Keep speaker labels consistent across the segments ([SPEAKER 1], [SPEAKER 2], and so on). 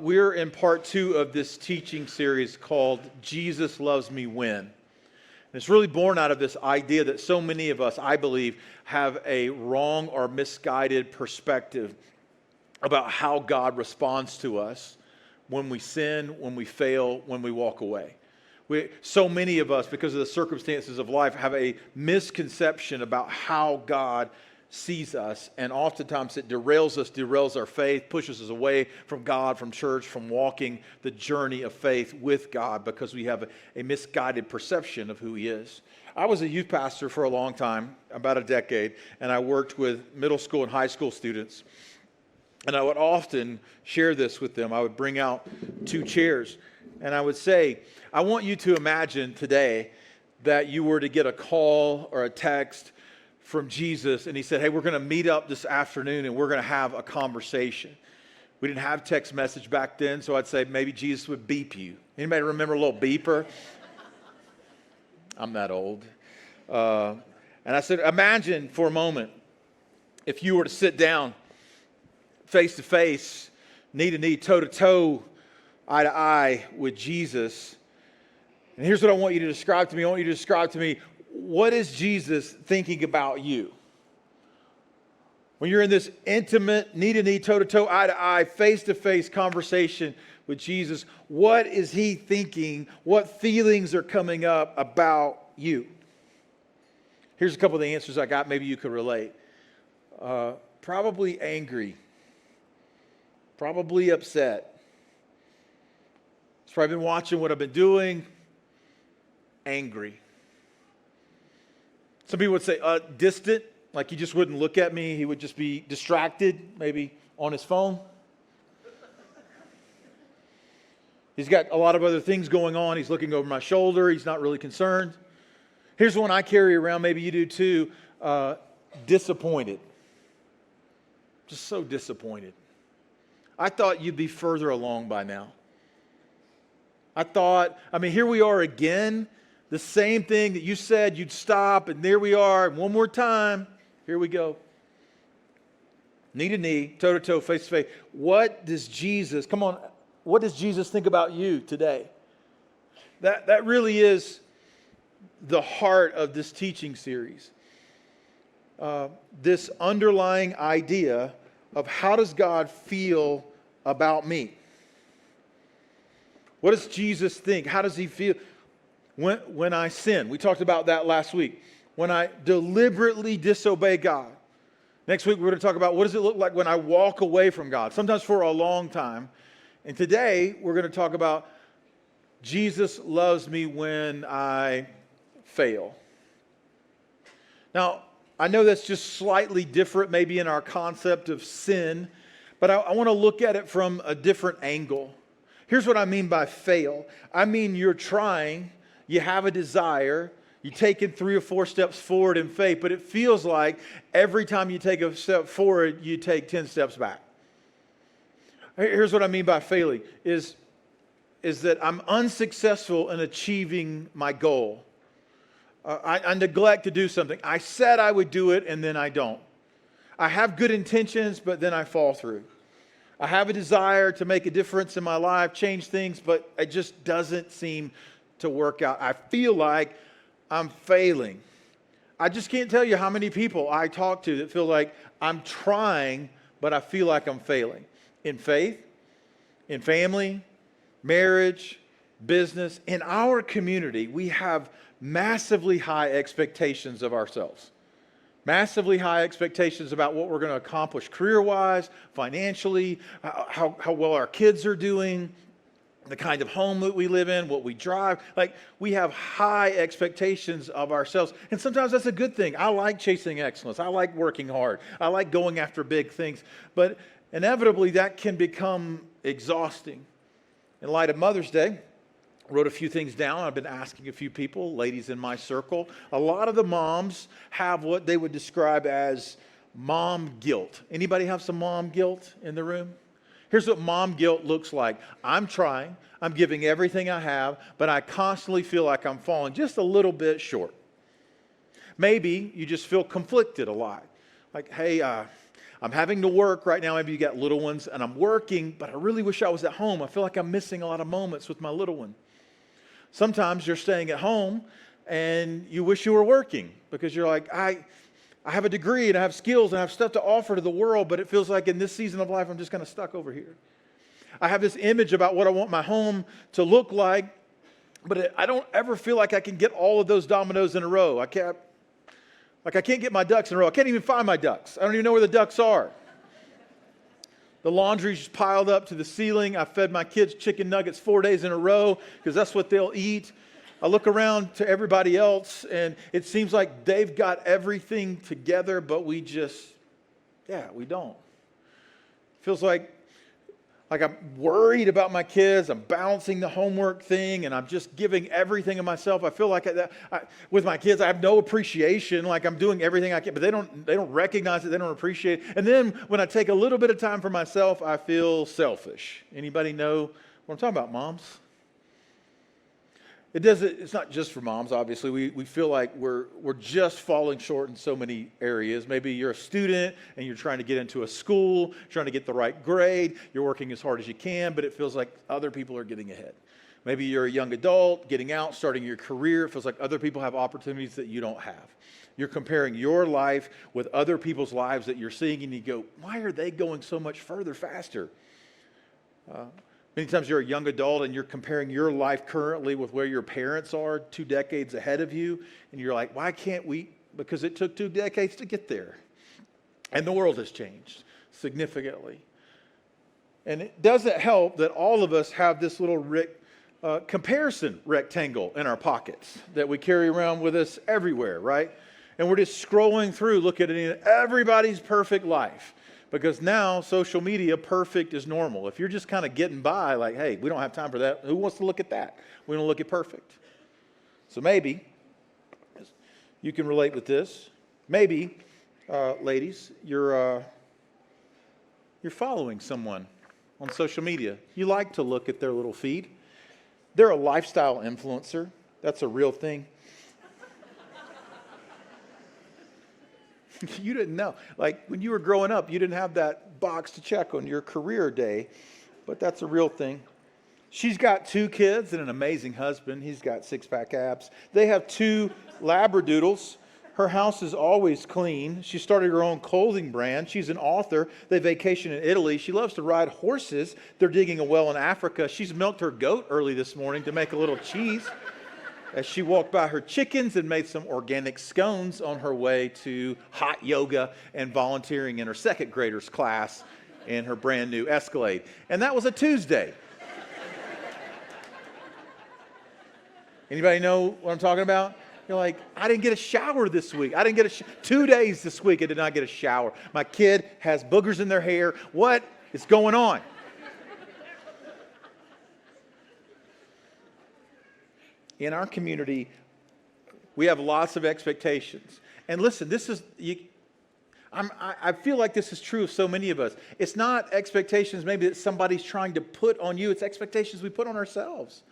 [SPEAKER 1] We're in part 2 of this teaching series called Jesus Loves Me When. And it's really born out of this idea that so many of us, I believe, have a wrong or misguided perspective about how God responds to us when we sin, when we fail, when we walk away. So many of us, because of the circumstances of life, have a misconception about how God sees us, and oftentimes it derails our faith, pushes us away from God, from church, from walking the journey of faith with God, because we have a misguided perception of who He is. I was a youth pastor for a long time, about a decade, and I worked with middle school and high school students. And I would often share this with them. I would bring out 2 chairs, and I would say, I want you to imagine today that you were to get a call or a text from Jesus, and He said, hey, we're going to meet up this afternoon, and we're going to have a conversation. We didn't have text message back then, so I'd say maybe Jesus would beep you. Anybody remember a little beeper? I'm that old. And I said, imagine for a moment if you were to sit down face to face, knee to knee, toe to toe, eye to eye with Jesus. And here's what I want you to describe to me. I want you to describe to me, what is Jesus thinking about you? When you're in this intimate, knee to knee, toe to toe, eye to eye, face to face conversation with Jesus, what is He thinking? What feelings are coming up about you? Here's a couple of the answers I got. Maybe you could relate. Probably angry. Probably upset. He's probably been watching what I've been doing. Angry. Some people would say distant, like he just wouldn't look at me. He would just be distracted, maybe on his phone. He's got a lot of other things going on. He's looking over my shoulder. He's not really concerned. Here's one I carry around. Maybe you do too. Disappointed. Just so disappointed. I thought you'd be further along by now. Here we are again. The same thing that you said you'd stop, and there we are. One more time. Here we go. Knee to knee, toe to toe, face to face. What does Jesus think about you today? That really is the heart of this teaching series. This underlying idea of how does God feel about me? What does Jesus think? How does He feel when I sin? We talked about that last week. When I deliberately disobey God. Next week we're going to talk about what does it look like when I walk away from God, sometimes for a long time. And today we're going to talk about Jesus loves me when I fail. Now, I know that's just slightly different maybe in our concept of sin, but I want to look at it from a different angle. Here's what I mean by fail. I mean you're trying, you have a desire, you're taking 3 or 4 steps forward in faith, but it feels like every time you take a step forward, you take 10 steps back. Here's what I mean by failing, is that I'm unsuccessful in achieving my goal. I neglect to do something. I said I would do it, and then I don't. I have good intentions, but then I fall through. I have a desire to make a difference in my life, change things, but it just doesn't seem to work out. I feel like I'm failing. I just can't tell you how many people I talk to that feel like I'm trying, but I feel like I'm failing. In faith, in family, marriage, business. In our community, we have massively high expectations of ourselves. Massively high expectations about what we're going to accomplish career-wise, financially, how well our kids are doing, the kind of home that we live in, what we drive. Like, we have high expectations of ourselves. And sometimes that's a good thing. I like chasing excellence. I like working hard. I like going after big things. But inevitably, that can become exhausting. In light of Mother's Day, I wrote a few things down. I've been asking a few people, ladies in my circle. A lot of the moms have what they would describe as mom guilt. Anybody have some mom guilt in the room? Here's what mom guilt looks like. I'm trying. I'm giving everything I have, but I constantly feel like I'm falling just a little bit short. Maybe you just feel conflicted a lot. Like, hey, I'm having to work right now. Maybe you got little ones, and I'm working, but I really wish I was at home. I feel like I'm missing a lot of moments with my little one. Sometimes you're staying at home, and you wish you were working because you're like, I have a degree, and I have skills, and I have stuff to offer to the world, but it feels like in this season of life, I'm just kind of stuck over here. I have this image about what I want my home to look like, but I don't ever feel like I can get all of those dominoes in a row. I can't get my ducks in a row. I can't even find my ducks. I don't even know where the ducks are. The laundry's piled up to the ceiling. I fed my kids chicken nuggets 4 days in a row because that's what they'll eat. I look around to everybody else, and it seems like they've got everything together, but we don't. It feels like I'm worried about my kids. I'm balancing the homework thing, and I'm just giving everything of myself. I feel like with my kids, I have no appreciation. Like I'm doing everything I can, but they don't recognize it. They don't appreciate it. And then when I take a little bit of time for myself, I feel selfish. Anybody know what I'm talking about, moms? It's not just for moms, obviously. We feel like we're just falling short in so many areas. Maybe you're a student and you're trying to get into a school, trying to get the right grade. You're working as hard as you can, but it feels like other people are getting ahead. Maybe you're a young adult, getting out, starting your career. It feels like other people have opportunities that you don't have. You're comparing your life with other people's lives that you're seeing, and you go, why are they going so much further, faster? Many times you're a young adult and you're comparing your life currently with where your parents are 2 decades ahead of you. And you're like, why can't we? Because it took 2 decades to get there. And the world has changed significantly. And it doesn't help that all of us have this little comparison rectangle in our pockets that we carry around with us everywhere, right? And we're just scrolling through, looking at everybody's perfect life. Because now social media, perfect is normal. If you're just kind of getting by, like, hey, we don't have time for that. Who wants to look at that? We don't look at perfect. So maybe you can relate with this. Maybe, ladies, you're following someone on social media. You like to look at their little feed. They're a lifestyle influencer. That's a real thing. You didn't know. Like when you were growing up, you didn't have that box to check on your career day, but that's a real thing. She's got 2 kids and an amazing husband. He's got 6-pack abs. They have 2 Labradoodles. Her house is always clean. She started her own clothing brand. She's an author. They vacation in Italy. She loves to ride horses. They're digging a well in Africa. She's milked her goat early this morning to make a little cheese. As she walked by her chickens and made some organic scones on her way to hot yoga and volunteering in her 2nd grader's class in her brand new Escalade. And that was a Tuesday. Anybody know what I'm talking about? You're like, I didn't get a shower this week. 2 days this week I did not get a shower. My kid has boogers in their hair. What is going on? In our community, we have lots of expectations. And listen, I feel like this is true of so many of us. It's not expectations maybe that somebody's trying to put on you. It's expectations we put on ourselves.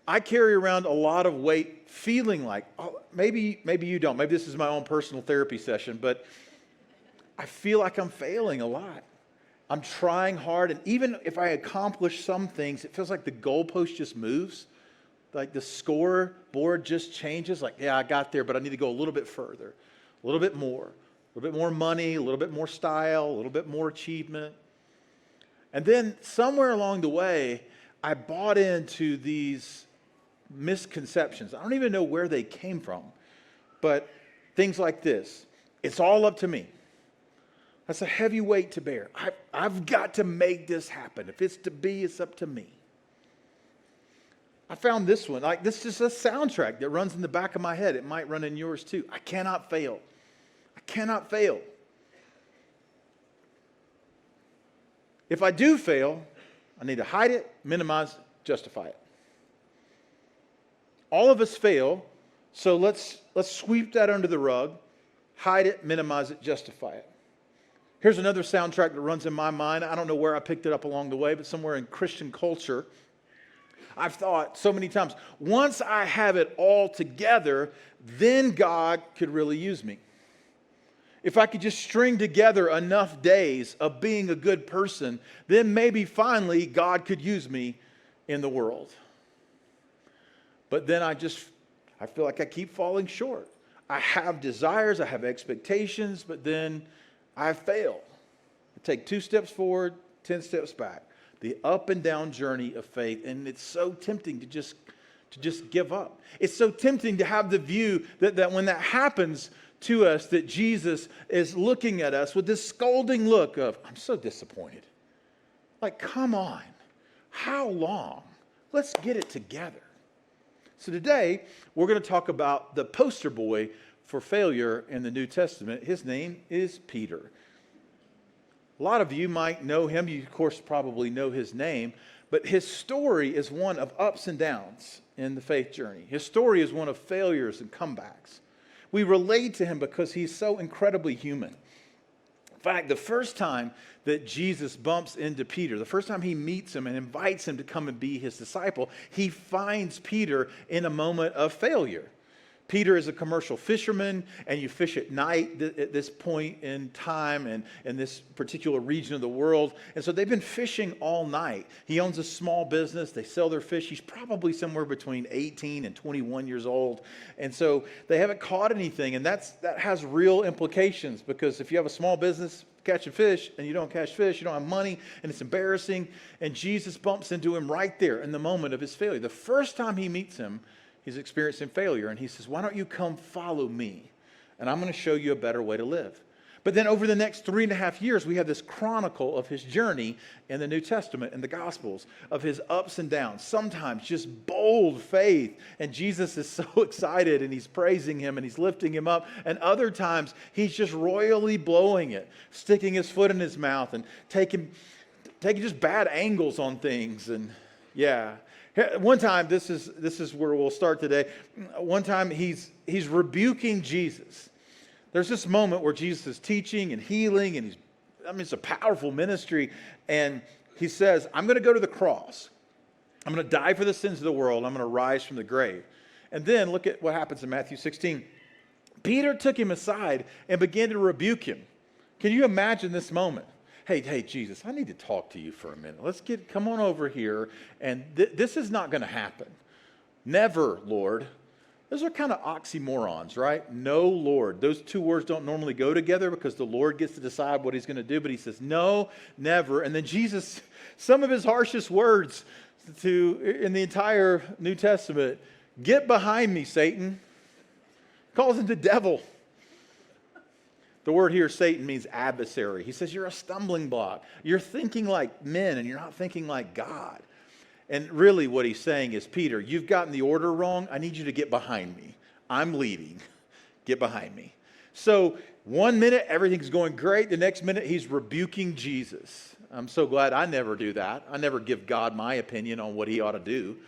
[SPEAKER 1] I carry around a lot of weight feeling like, maybe you don't. Maybe this is my own personal therapy session, but I feel like I'm failing a lot. I'm trying hard, and even if I accomplish some things, it feels like the goalpost just moves. Like the scoreboard just changes. Like, yeah, I got there, but I need to go a little bit further, a little bit more money, a little bit more style, a little bit more achievement. And then somewhere along the way, I bought into these misconceptions. I don't even know where they came from, but things like this. It's all up to me. That's a heavy weight to bear. I've got to make this happen. If it's to be, it's up to me. I found this one. Like, this is a soundtrack that runs in the back of my head. It might run in yours too. I cannot fail. I cannot fail. If I do fail, I need to hide it, minimize, justify it. All of us fail, so let's sweep that under the rug, hide it, minimize it, justify it. Here's another soundtrack that runs in my mind. I don't know where I picked it up along the way, but somewhere in Christian culture, I've thought so many times, once I have it all together, then God could really use me. if I could just string together enough days of being a good person, then maybe finally God could use me in the world. But then I feel like I keep falling short. I have desires, I have expectations, but then I fail. I take 2 steps forward, 10 steps back. The up and down journey of faith, and it's so tempting to just give up. It's so tempting to have the view that when that happens to us, that Jesus is looking at us with this scolding look of, I'm so disappointed. Like, come on, how long? Let's get it together. So today, we're going to talk about the poster boy for failure in the New Testament. His name is Peter. A lot of you might know him. You, of course, probably know his name. But his story is one of ups and downs in the faith journey. His story is one of failures and comebacks. We relate to him because he's so incredibly human. In fact, the first time that Jesus bumps into Peter, the first time he meets him and invites him to come and be his disciple, he finds Peter in a moment of failure. Peter is a commercial fisherman, and you fish at night at this point in time and in this particular region of the world. And so they've been fishing all night. He owns a small business. They sell their fish. He's probably somewhere between 18 and 21 years old. And so they haven't caught anything. And that has real implications, because if you have a small business catching fish and you don't catch fish, you don't have money, and it's embarrassing. And Jesus bumps into him right there in the moment of his failure. The first time he meets him, he's experiencing failure, and he says, why don't you come follow me, and I'm going to show you a better way to live. But then over the next 3.5 years, we have this chronicle of his journey in the New Testament and the Gospels, of his ups and downs, sometimes just bold faith, and Jesus is so excited, and he's praising him, and he's lifting him up, and other times he's just royally blowing it, sticking his foot in his mouth, and taking just bad angles on things, and yeah. One time, this is where we'll start today. One time he's rebuking Jesus. There's this moment where Jesus is teaching and healing, and it's a powerful ministry. And he says, I'm going to go to the cross. I'm going to die for the sins of the world. I'm going to rise from the grave. And then look at what happens in Matthew 16. Peter took him aside and began to rebuke him. Can you imagine this moment? Hey, Jesus, I need to talk to you for a minute. Come on over here. And this is not going to happen. Never, Lord. Those are kind of oxymorons, right? No, Lord. Those 2 words don't normally go together, because the Lord gets to decide what he's going to do. But he says, no, never. And then Jesus, some of his harshest words in the entire New Testament, get behind me, Satan. Calls him the devil. The word here, Satan, means adversary. He says, you're a stumbling block. You're thinking like men, and you're not thinking like God. And really what he's saying is, Peter, you've gotten the order wrong. I need you to get behind me. I'm leading. Get behind me. So 1 minute, everything's going great. The next minute, he's rebuking Jesus. I'm so glad I never do that. I never give God my opinion on what he ought to do.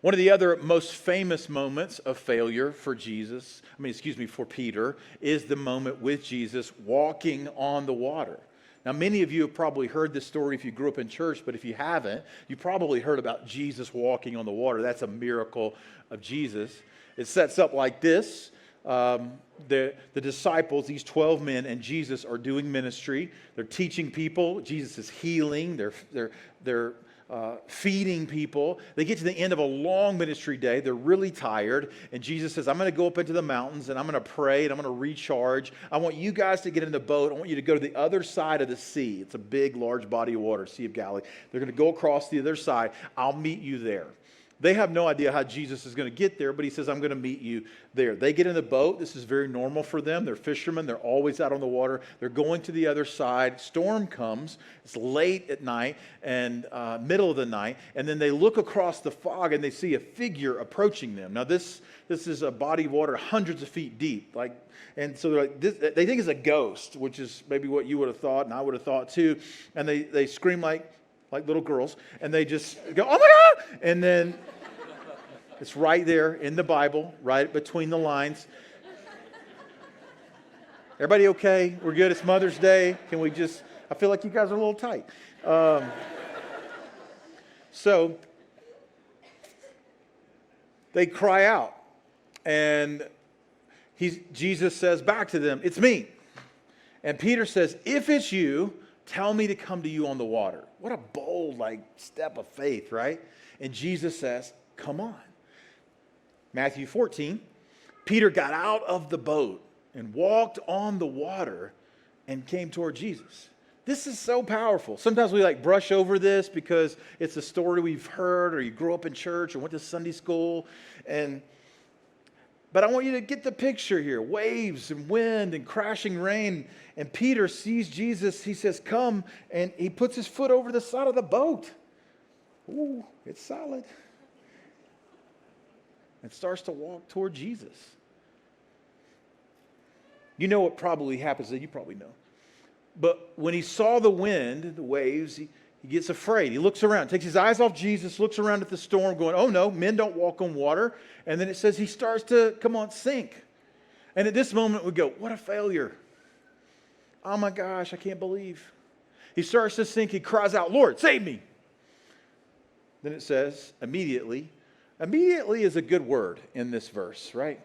[SPEAKER 1] One of the other most famous moments of failure for for Peter, is the moment with Jesus walking on the water. Now, many of you have probably heard this story if you grew up in church, but if you haven't, you probably heard about Jesus walking on the water. That's a miracle of Jesus. It sets up like this. The disciples, these 12 men, and Jesus are doing ministry. They're teaching people. Jesus is healing. They're feeding people. They get to the end of a long ministry day. They're really tired. And Jesus says, I'm going to go up into the mountains, and I'm going to pray, and I'm going to recharge. I want you guys to get in the boat. I want you to go to the other side of the sea. It's a big, large body of water, Sea of Galilee. They're going to go across the other side. I'll meet you there. They have no idea how Jesus is going to get there, but he says, I'm going to meet you there. They get in the boat. This is very normal for them. They're fishermen. They're always out on the water. They're going to the other side. Storm comes. It's late at night and middle of the night. And then they look across the fog and they see a figure approaching them. Now, this is a body of water hundreds of feet deep. And so they think it's a ghost, which is maybe what you would have thought and I would have thought too. And they scream like little girls, and they just go, oh my God! And then it's right there in the Bible, right between the lines. Everybody okay? We're good. It's Mother's Day. I feel like you guys are a little tight. So they cry out, and Jesus says back to them, "It's me." And Peter says, "If it's you, tell me to come to you on the water." What a bold step of faith, right? And Jesus says, "Come on." Matthew 14, Peter got out of the boat and walked on the water and came toward Jesus. This is so powerful. Sometimes we brush over this because it's a story we've heard, or you grew up in church or went to Sunday school. But I want you to get the picture here. Waves and wind and crashing rain. And Peter sees Jesus. He says, "Come." And he puts his foot over the side of the boat. Ooh, it's solid. And starts to walk toward Jesus. You know what probably happens, you probably know. But when he saw the wind, the waves, he gets afraid. He looks around, takes his eyes off Jesus, looks around at the storm going, "Oh no, men don't walk on water." And then it says he starts to, sink. And at this moment we go, what a failure. Oh my gosh, I can't believe. He starts to sink, he cries out, "Lord, save me." Then it says, immediately. Immediately is a good word in this verse, right?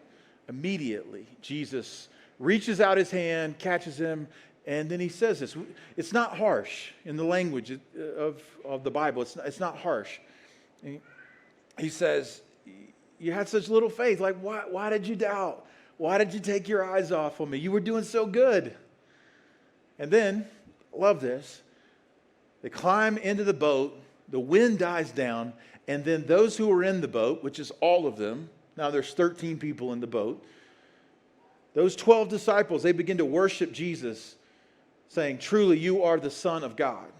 [SPEAKER 1] Immediately, Jesus reaches out his hand, catches him, and then he says this. It's not harsh in the language of the Bible. It's not harsh. He says, "You had such little faith. Why did you doubt? Why did you take your eyes off of me? You were doing so good." And then, love this, they climb into the boat, the wind dies down, and then those who were in the boat, which is all of them, now there's 13 people in the boat, those 12 disciples, they begin to worship Jesus, saying, "Truly, you are the Son of God."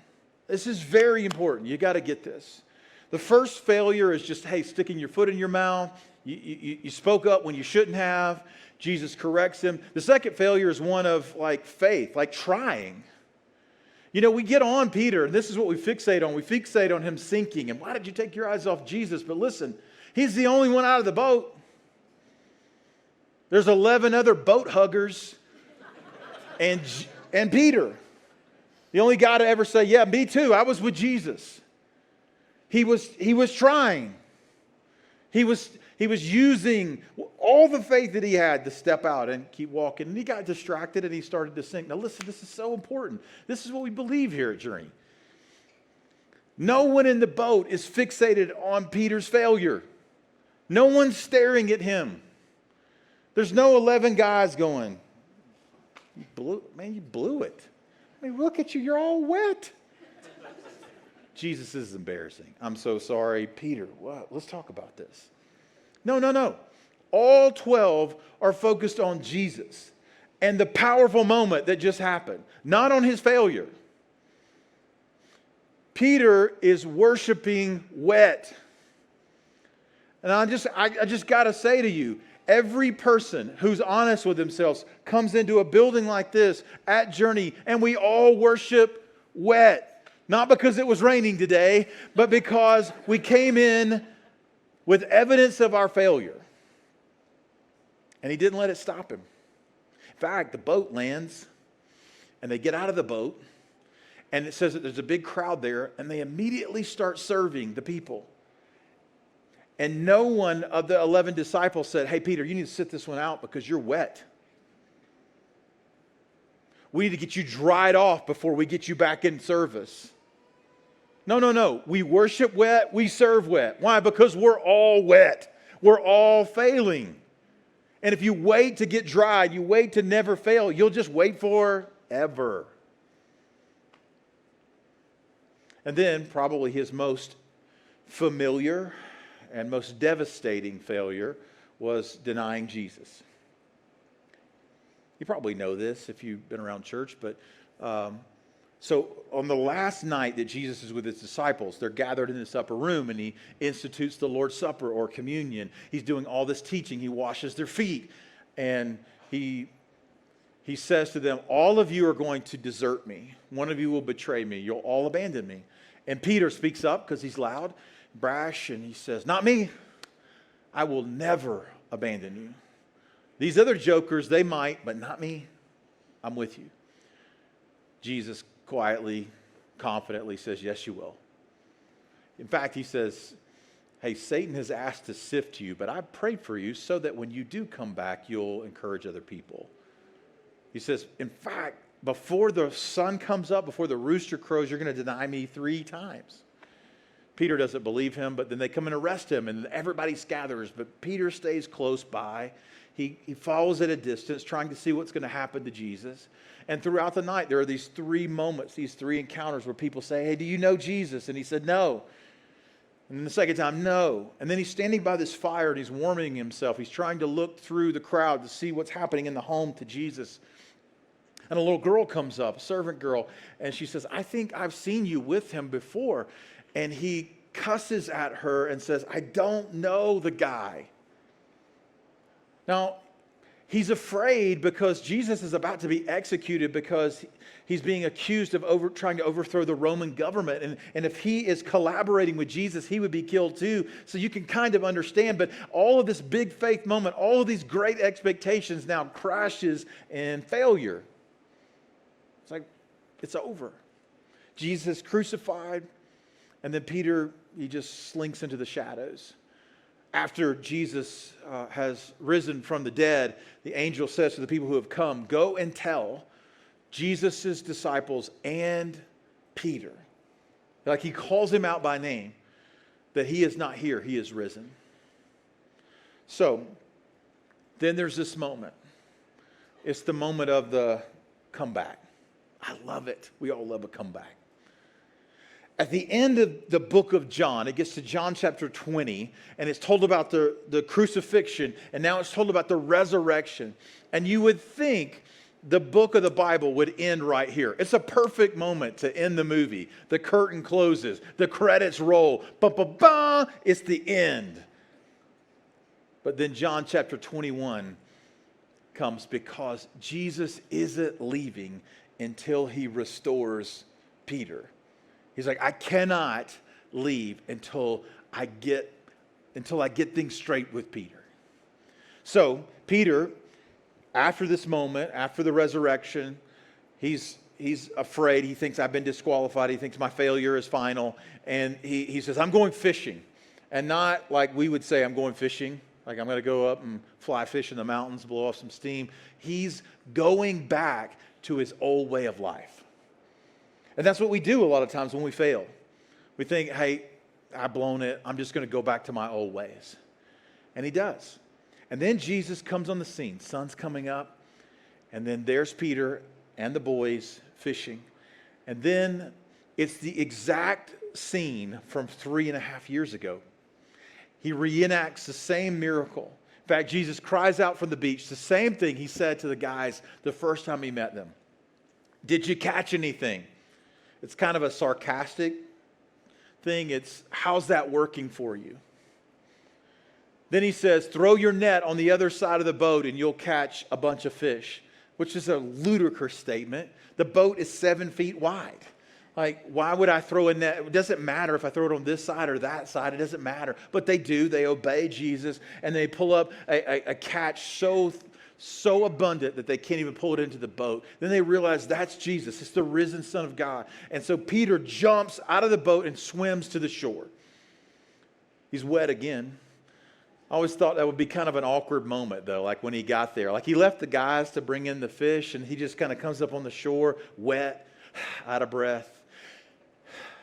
[SPEAKER 1] This is very important. You got to get this. The first failure is just, sticking your foot in your mouth. You spoke up when you shouldn't have. Jesus corrects him. The second failure is one of faith, trying. We get on Peter, and this is what we fixate on. We fixate on him sinking. And why did you take your eyes off Jesus? But listen, he's the only one out of the boat. There's 11 other boat huggers and Peter. The only guy to ever say, "Yeah, me too. I was with Jesus." He was trying. He was using all the faith that he had to step out and keep walking. And he got distracted and he started to sink. Now listen, this is so important. This is what we believe here at Journey. No one in the boat is fixated on Peter's failure. No one's staring at him. There's no 11 guys going, you blew it. Look at you, you're all wet. Jesus, this is embarrassing. I'm so sorry. Peter, what? Let's talk about this. No. All 12 are focused on Jesus and the powerful moment that just happened, not on his failure. Peter is worshiping wet. And I just got to say to you, every person who's honest with themselves comes into a building like this at Journey, and we all worship wet. Not because it was raining today, but because we came in with evidence of our failure. And he didn't let it stop him. In fact, the boat lands, and they get out of the boat, and it says that there's a big crowd there, and they immediately start serving the people. And no one of the 11 disciples said, "Hey, Peter, you need to sit this one out because you're wet. We need to get you dried off before we get you back in service." No. We worship wet, we serve wet. Why? Because we're all wet. We're all failing. And if you wait to get dried, you wait to never fail, you'll just wait forever. And then probably his most familiar and most devastating failure was denying Jesus. You probably know this if you've been around church, but so on the last night that Jesus is with his disciples, they're gathered in this upper room, and he institutes the Lord's Supper or communion. He's doing all this teaching. He washes their feet, and he says to them, "All of you are going to desert me. One of you will betray me. You'll all abandon me." And Peter speaks up because he's loud, brash, and he says, "Not me. I will never abandon you. These other jokers, they might, but not me. I'm with you." Jesus quietly, confidently says, "Yes, you will." In fact, he says, hey, Satan has asked to sift you, but I prayed for you so that when you do come back, you'll encourage other people. He says, in fact, before the sun comes up, before the rooster crows, you're going to deny me 3 times. Peter doesn't believe him, but then they come and arrest him, and everybody scatters. But Peter stays close by. He follows at a distance, trying to see what's going to happen to Jesus. And throughout the night, there are these 3 moments, these 3 encounters where people say, hey, do you know Jesus? And he said, no. And then the second time, no. And then he's standing by this fire and he's warming himself. He's trying to look through the crowd to see what's happening in the home to Jesus. And a little girl comes up, a servant girl, and she says, I think I've seen you with him before. And he cusses at her and says, I don't know the guy. Now, he's afraid because Jesus is about to be executed because he's being accused of trying to overthrow the Roman government. And if he is collaborating with Jesus, he would be killed too. So you can kind of understand. But all of this big faith moment, all of these great expectations now crashes in failure. It's like, it's over. Jesus is crucified. And then Peter, he just slinks into the shadows. After Jesus has risen from the dead, the angel says to the people who have come, go and tell Jesus' disciples and Peter, like he calls him out by name, that he is not here, he is risen. So, then there's this moment. It's the moment of the comeback. I love it. We all love a comeback. At the end of the book of John, it gets to John chapter 20, and it's told about the crucifixion, and now it's told about the resurrection. And you would think the book of the Bible would end right here. It's a perfect moment to end the movie. The curtain closes, the credits roll, ba-ba-ba, it's the end. But then John chapter 21 comes because Jesus isn't leaving until he restores Peter. He's like, I cannot leave until I get things straight with Peter. So Peter, after this moment, after the resurrection, he's afraid. He thinks I've been disqualified. He thinks my failure is final. And he says, I'm going fishing. And not like we would say, I'm going fishing. Like I'm going to go up and fly fish in the mountains, blow off some steam. He's going back to his old way of life. And that's what we do a lot of times when we fail. We think, hey, I've blown it. I'm just going to go back to my old ways. And he does. And then Jesus comes on the scene. Sun's coming up. And then there's Peter and the boys fishing. And then it's the exact scene from 3.5 years ago. He reenacts the same miracle. In fact, Jesus cries out from the beach the same thing he said to the guys the first time he met them. Did you catch anything? It's kind of a sarcastic thing. It's, how's that working for you? Then he says, throw your net on the other side of the boat and you'll catch a bunch of fish, which is a ludicrous statement. The boat is 7 feet wide. Like, why would I throw a net? It doesn't matter if I throw it on this side or that side. It doesn't matter. But they do. They obey Jesus and they pull up a catch so abundant that they can't even pull it into the boat. Then they realize that's Jesus. It's the risen Son of God. And so Peter jumps out of the boat and swims to the shore. He's wet again. I always thought that would be kind of an awkward moment, though, like when he got there. Like he left the guys to bring in the fish, and he just kind of comes up on the shore, wet, out of breath.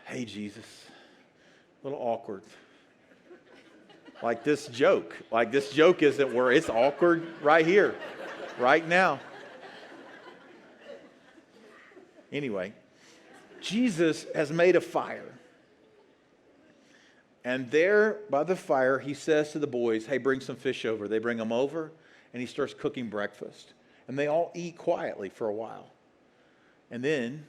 [SPEAKER 1] Hey, Jesus. A little awkward. Like this joke isn't where it's awkward right here, right now. Anyway, Jesus has made a fire. And there by the fire, he says to the boys, hey, bring some fish over. They bring them over, and he starts cooking breakfast. And they all eat quietly for a while. And then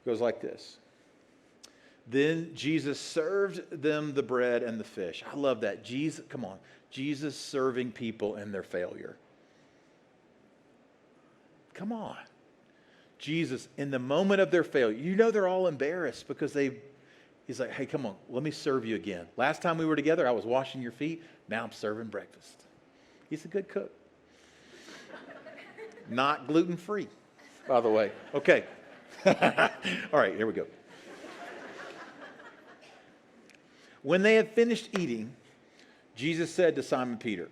[SPEAKER 1] it goes like this. Then Jesus served them the bread and the fish. I love that. Jesus serving people in their failure. Come on. Jesus, in the moment of their failure, you know they're all embarrassed because he's like, hey, come on, let me serve you again. Last time we were together, I was washing your feet. Now I'm serving breakfast. He's a good cook. Not gluten-free, by the way. Okay. All right, here we go. When they had finished eating, Jesus said to Simon Peter,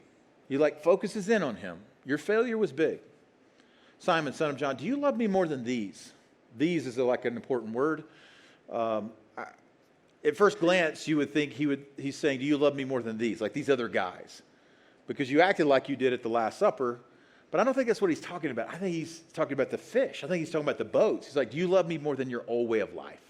[SPEAKER 1] he focuses in on him. Your failure was big. Simon, son of John, do you love me more than these? These is like an important word. At first glance, you would think he's saying, do you love me more than these? Like these other guys. Because you acted like you did at the Last Supper. But I don't think that's what he's talking about. I think he's talking about the fish. I think he's talking about the boats. He's like, do you love me more than your old way of life?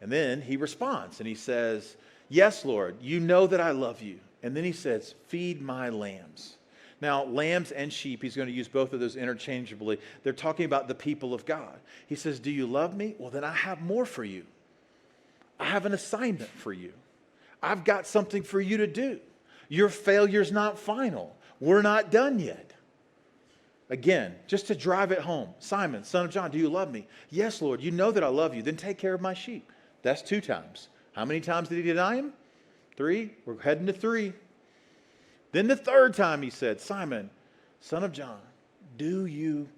[SPEAKER 1] And then he responds and he says, yes, Lord, you know that I love you. And then he says, feed my lambs. Now, lambs and sheep, he's going to use both of those interchangeably. They're talking about the people of God. He says, do you love me? Well, then I have more for you. I have an assignment for you. I've got something for you to do. Your failure's not final. We're not done yet. Again, just to drive it home. Simon, son of John, do you love me? Yes, Lord, you know that I love you. Then take care of my sheep. That's 2 times. How many times did he deny him? 3. We're heading to 3. Then the 3rd time he said, Simon, son of John, do you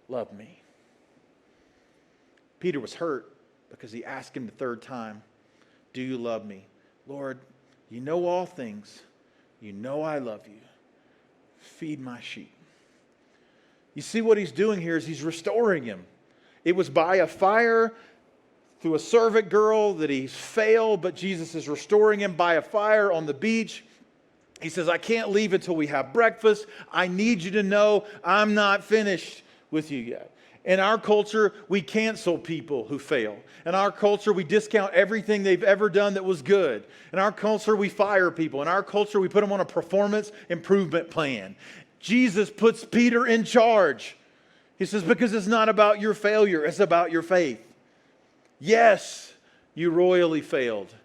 [SPEAKER 1] love me? Peter was hurt because he asked him the 3rd time, do you love me? Lord, you know all things. You know I love you. Feed my sheep. You see what he's doing here is he's restoring him. It was by a fire through a servant girl that he failed, but Jesus is restoring him by a fire on the beach. He says, I can't leave until we have breakfast. I need you to know I'm not finished with you yet. In our culture, we cancel people who fail. In our culture, we discount everything they've ever done that was good. In our culture, we fire people. In our culture, we put them on a performance improvement plan. Jesus puts Peter in charge. He says, because it's not about your failure, it's about your faith. Yes, you royally failed.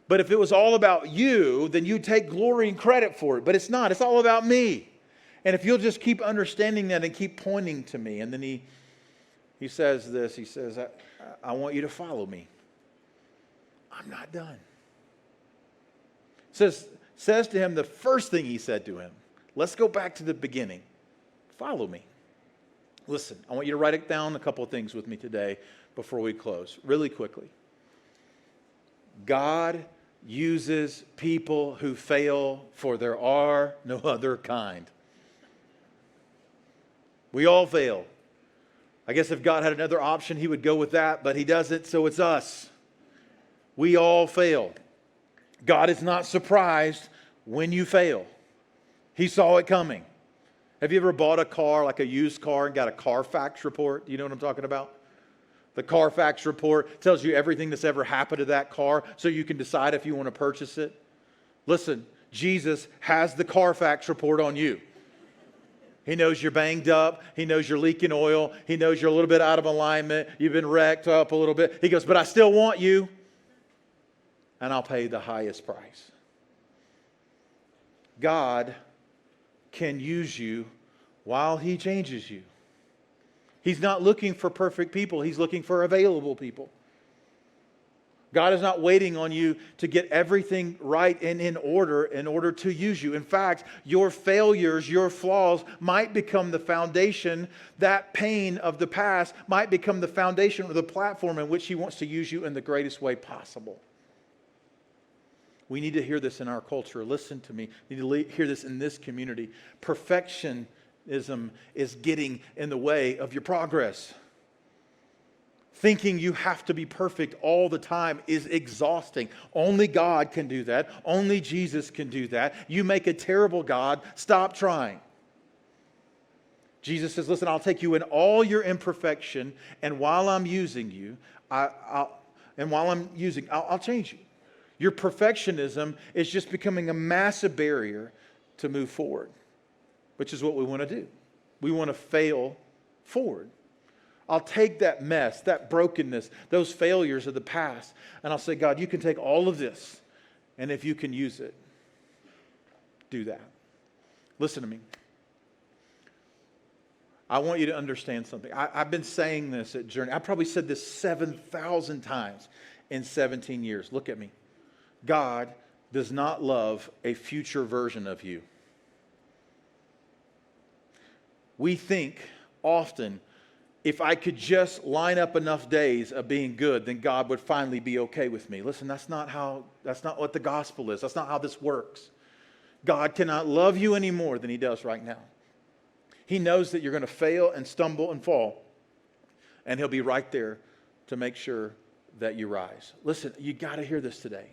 [SPEAKER 1] But if it was all about you, then you'd take glory and credit for it. But it's not. It's all about me. And if you'll just keep understanding that and keep pointing to me. And then he says this. He says, I want you to follow me. I'm not done. Says to him the first thing he said to him. Let's go back to the beginning. Follow me. Listen, I want you to write it down a couple of things with me today before we close. Really quickly. God uses people who fail, for there are no other kind. We all fail. I guess if God had another option, he would go with that, but he doesn't, so it's us. We all fail. God is not surprised when you fail. He saw it coming. Have you ever bought a car, like a used car, and got a Carfax report? Do you know what I'm talking about? The Carfax report tells you everything that's ever happened to that car so you can decide if you want to purchase it. Listen, Jesus has the Carfax report on you. He knows you're banged up. He knows you're leaking oil. He knows you're a little bit out of alignment. You've been wrecked up a little bit. He goes, but I still want you, and I'll pay the highest price. God can use you while he changes you. He's not looking for perfect people. He's looking for available people. God is not waiting on you to get everything right and in order to use you. In fact, your failures, your flaws might become the foundation. That pain of the past might become the foundation or the platform in which he wants to use you in the greatest way possible. We need to hear this in our culture. Listen to me. We need to hear this in this community. Perfectionism is getting in the way of your progress. Thinking you have to be perfect all the time is exhausting. Only God can do that. Only Jesus can do that. You make a terrible God. Stop trying. Jesus says, listen, I'll take you in all your imperfection, and while I'm using you, I'll change you. Your perfectionism is just becoming a massive barrier to move forward, which is what we want to do. We want to fail forward. I'll take that mess, that brokenness, those failures of the past, and I'll say, God, you can take all of this, and if you can use it, do that. Listen to me. I want you to understand something. I've been saying this at Journey. I probably said this 7,000 times in 17 years. Look at me. God does not love a future version of you. We think often if I could just line up enough days of being good, then God would finally be okay with me. Listen, that's not what the gospel is. That's not how this works. God cannot love you any more than he does right now. He knows that you're going to fail and stumble and fall, and he'll be right there to make sure that you rise. Listen, you got to hear this today.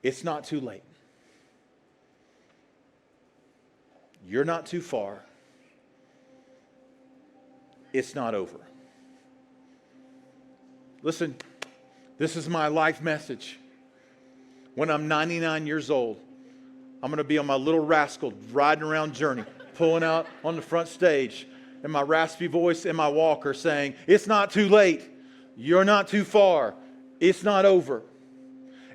[SPEAKER 1] It's not too late. You're not too far. It's not over. Listen, this is my life message. When I'm 99 years old, I'm going to be on my little rascal riding around Journey, pulling out on the front stage, and my raspy voice in my walker saying, it's not too late. You're not too far. It's not over.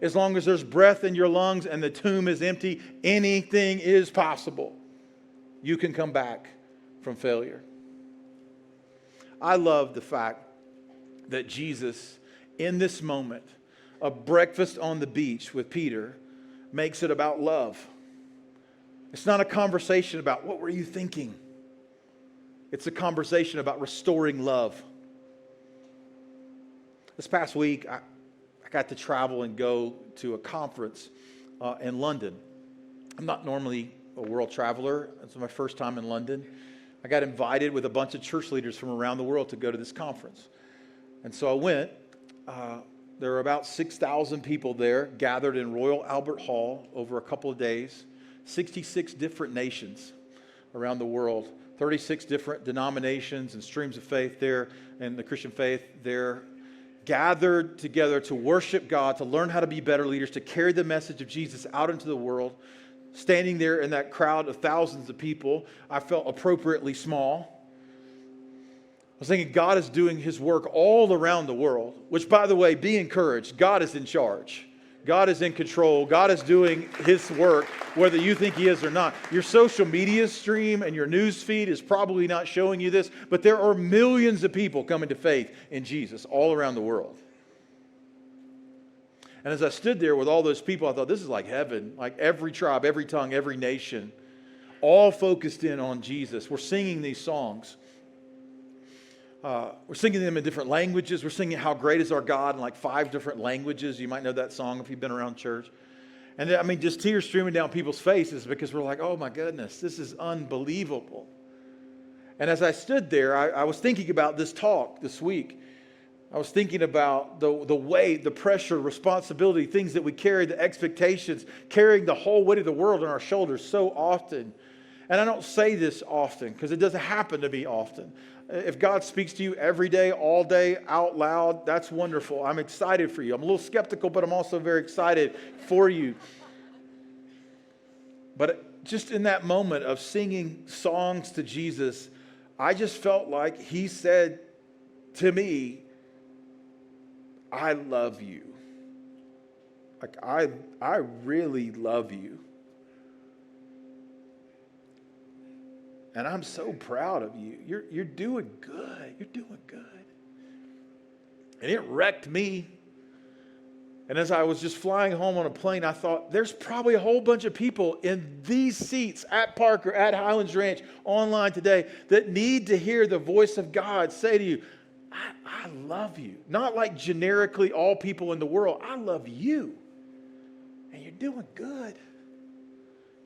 [SPEAKER 1] As long as there's breath in your lungs and the tomb is empty, anything is possible. You can come back from failure. I love the fact that Jesus, in this moment of breakfast on the beach with Peter, makes it about love. It's not a conversation about what were you thinking. It's a conversation about restoring love. This past week, I got to travel and go to a conference in London. I'm not normally a world traveler. It's my first time in London. I got invited with a bunch of church leaders from around the world to go to this conference. And so I went. There were about 6,000 people there gathered in Royal Albert Hall over a couple of days. 66 different nations around the world. 36 different denominations and streams of faith there, and the Christian faith there, gathered together to worship God, to learn how to be better leaders, to carry the message of Jesus out into the world. Standing there in that crowd of thousands of people, I felt appropriately small. I was thinking God is doing his work all around the world, which, by the way, be encouraged. God is in charge. God is in control. God is doing his work, whether you think he is or not. Your social media stream and your news feed is probably not showing you this, but there are millions of people coming to faith in Jesus all around the world. And as I stood there with all those people, I thought, this is like heaven. Like every tribe, every tongue, every nation, all focused in on Jesus. We're singing these songs. We're singing them in different languages. We're singing How Great Is Our God in like 5 different languages. You might know that song if you've been around church. And I mean, just tears streaming down people's faces because we're like, oh my goodness, this is unbelievable. And as I stood there, I was thinking about this talk this week. I was thinking about the weight, the pressure, responsibility, things that we carry, the expectations, carrying the whole weight of the world on our shoulders so often. And I don't say this often because it doesn't happen to me often. If God speaks to you every day, all day, out loud, that's wonderful. I'm excited for you. I'm a little skeptical, but I'm also very excited for you. But just in that moment of singing songs to Jesus, I just felt like he said to me, I love you. Like, I really love you. And I'm so proud of you. You're doing good. You're doing good. And it wrecked me. And as I was just flying home on a plane, I thought, there's probably a whole bunch of people in these seats at Parker, at Highlands Ranch, online today that need to hear the voice of God say to you, I love you. Not like generically all people in the world. I love you. And you're doing good.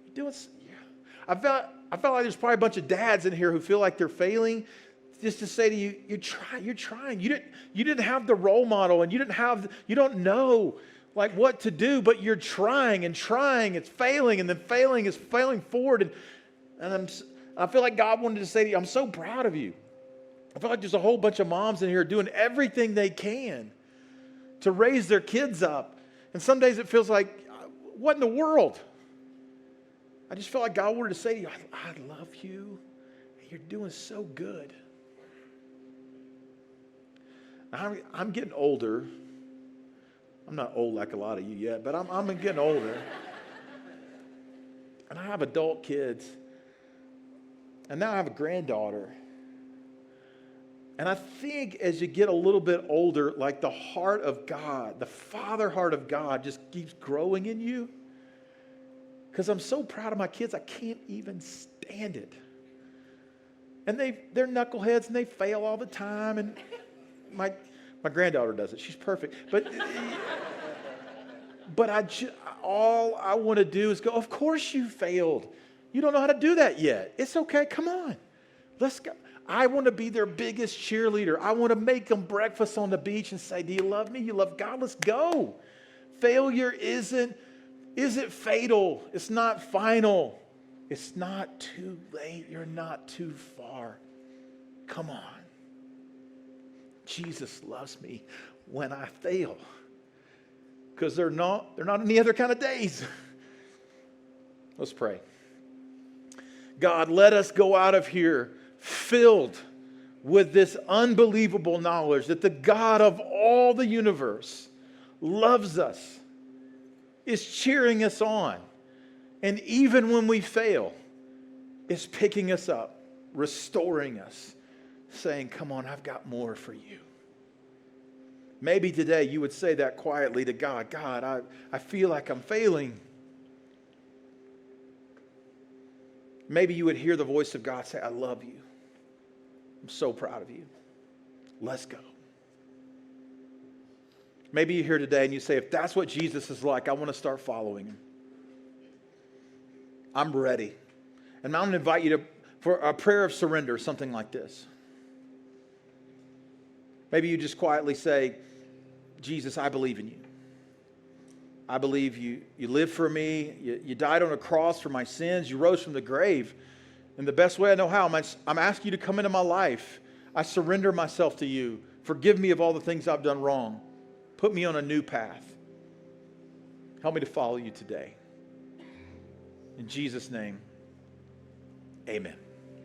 [SPEAKER 1] You're doing. I felt like there's probably a bunch of dads in here who feel like they're failing. Just to say to you, you're trying. You didn't have the role model, and you don't know like what to do, but you're trying and trying. It's failing, and then failing is failing forward. And I feel like God wanted to say to you, I'm so proud of you. I feel like there's a whole bunch of moms in here doing everything they can to raise their kids up. And some days it feels like, what in the world? I just felt like God wanted to say to you, I love you. And you're doing so good. I'm getting older. I'm not old like a lot of you yet, but I'm getting older. And I have adult kids. And now I have a granddaughter. And I think as you get a little bit older, like the heart of God, the Father heart of God just keeps growing in you. Because I'm so proud of my kids, I can't even stand it. And they're knuckleheads and they fail all the time. And my granddaughter does it. She's perfect. But all I want to do is go, of course you failed. You don't know how to do that yet. It's okay. Come on. Let's go. I want to be their biggest cheerleader. I want to make them breakfast on the beach and say, do you love me? You love God? Let's go. Failure isn't fatal. It's not final. It's not too late. You're not too far. Come on. Jesus loves me when I fail. Because they're not any other kind of days. Let's pray. God, let us go out of here filled with this unbelievable knowledge that the God of all the universe loves us, is cheering us on, and even when we fail, is picking us up, restoring us, saying, come on, I've got more for you. Maybe today you would say that quietly to God. God, I feel like I'm failing. Maybe you would hear the voice of God say, I love you. I'm so proud of you. Let's go. Maybe you're here today and you say, if that's what Jesus is like, I want to start following him. I'm ready. And I'm going to invite you for a prayer of surrender, something like this. Maybe you just quietly say, Jesus, I believe in you. I believe you lived for me. You died on a cross for my sins. You rose from the grave. And the best way I know how, I'm asking you to come into my life. I surrender myself to you. Forgive me of all the things I've done wrong. Put me on a new path. Help me to follow you today. In Jesus' name, amen.